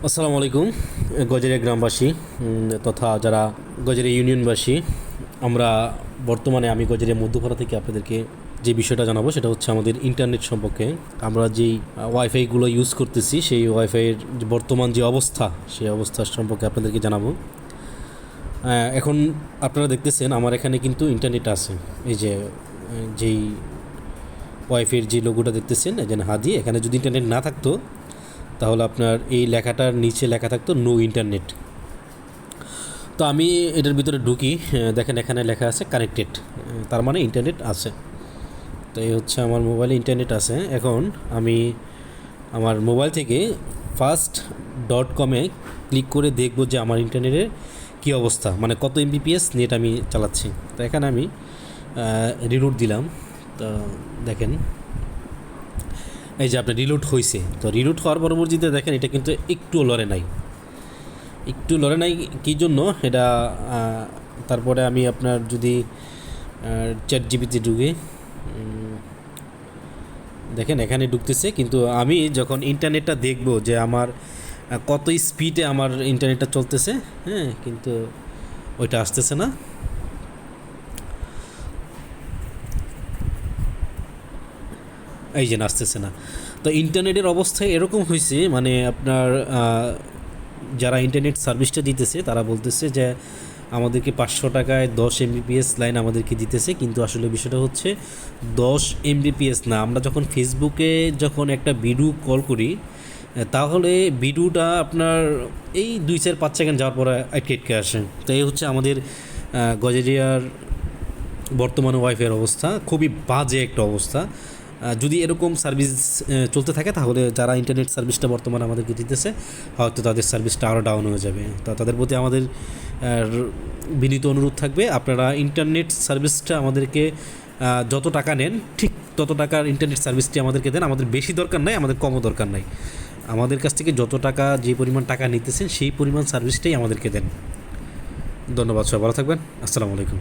আসসালামু আলাইকুম গজারিয়া গ্রামবাসী তথা যারা গজারিয়া ইউনিয়নবাসী। আমরা বর্তমানে আমি গজারিয়া মধ্যপাড়া থেকে আপনাদেরকে যে বিষয়টা জানাবো সেটা হচ্ছে আমাদের ইন্টারনেট সম্পর্কে। আমরা যেই ওয়াইফাইগুলো ইউজ করতেছি সেই ওয়াইফাইয়ের বর্তমান যে অবস্থা সেই অবস্থা সম্পর্কে আপনাদেরকে জানাবো। এখন আপনারা দেখতেছেন আমার এখানে কিন্তু ইন্টারনেট আছে। এই যে যেই ওয়াইফাইয়ের যে লোগোটা দেখতেছেন এখানে হাদি, এখানে যদি ইন্টারনেট না থাকতো তাহলে আপনার এই লেখাটার নিচে লেখা থাকতো নো ইন্টারনেট। তো আমি এটার ভিতরে ঢুকি, দেখেন এখানে লেখা আছে কানেক্টেড, তার মানে ইন্টারনেট আছে। তো এই হচ্ছে আমার মোবাইলে ইন্টারনেট আছে। এখন আমি আমার মোবাইল থেকে fast.com-এ ক্লিক করে দেখব যে আমার ইন্টারনেটের কী অবস্থা, মানে কত এমবিপিএস নেট আমি চালাচ্ছি। তো এখানে আমি রিলোড দিলাম। তো দেখেন এই যে আপনার রিলোড হয়েছে। তো রিলোড হওয়ার পরবর্তীতে দেখেন এটা কিন্তু একটু লড়ে নাই, কী জন্য এটা। তারপরে আমি আপনার যদি চ্যাট জিপিতে ঢুকে দেখেন এখানে ঢুকতেছে, কিন্তু আমি যখন ইন্টারনেটটা দেখব যে আমার কত স্পিডে আমার ইন্টারনেটটা চলতেছে, হ্যাঁ, কিন্তু ওইটা আসতেছে না। এই যে আসতেছে না। তো ইন্টারনেটের অবস্থায় এরকম হয়েছে, মানে আপনার যারা ইন্টারনেট সার্ভিসটা দিতেছে তারা বলতেছে যে আমাদেরকে 500 টাকায় 10 এমবিপিএস লাইন আমাদেরকে দিতেছে, কিন্তু আসলে বিষয়টা হচ্ছে 10 এমবিপিএস না। আমরা যখন ফেসবুকে যখন একটা ভিডিও কল করি তাহলে ভিডিওটা আপনার এই 2-4-5 সেকেন্ড যাওয়ার পরে আটকে আসে। তো এই হচ্ছে আমাদের গজারিয়ার বর্তমানে ওয়াইফাইয়ের অবস্থা, খুবই বাজে একটা অবস্থা। যদি এরকম সার্ভিস চলতে থাকে তাহলে যারা ইন্টারনেট সার্ভিসটা বর্তমানে আমাদেরকে দিতেছে হয়তো তাদের সার্ভিসটা আরও ডাউন হয়ে যাবে। তো তাদের প্রতি আমাদের বিনীত অনুরোধ থাকবে, আপনারা ইন্টারনেট সার্ভিসটা আমাদেরকে যত টাকা নেন ঠিক তত টাকার ইন্টারনেট সার্ভিসটি আমাদেরকে দেন। আমাদের বেশি দরকার নাই, আমাদের কমও দরকার নাই। আমাদের কাছ থেকে যত টাকা, যে পরিমাণ টাকা নিতেছেন সেই পরিমাণ সার্ভিসটাই আমাদেরকে দেন। ধন্যবাদ, সবাই ভালো থাকবেন। আসসালামু আলাইকুম।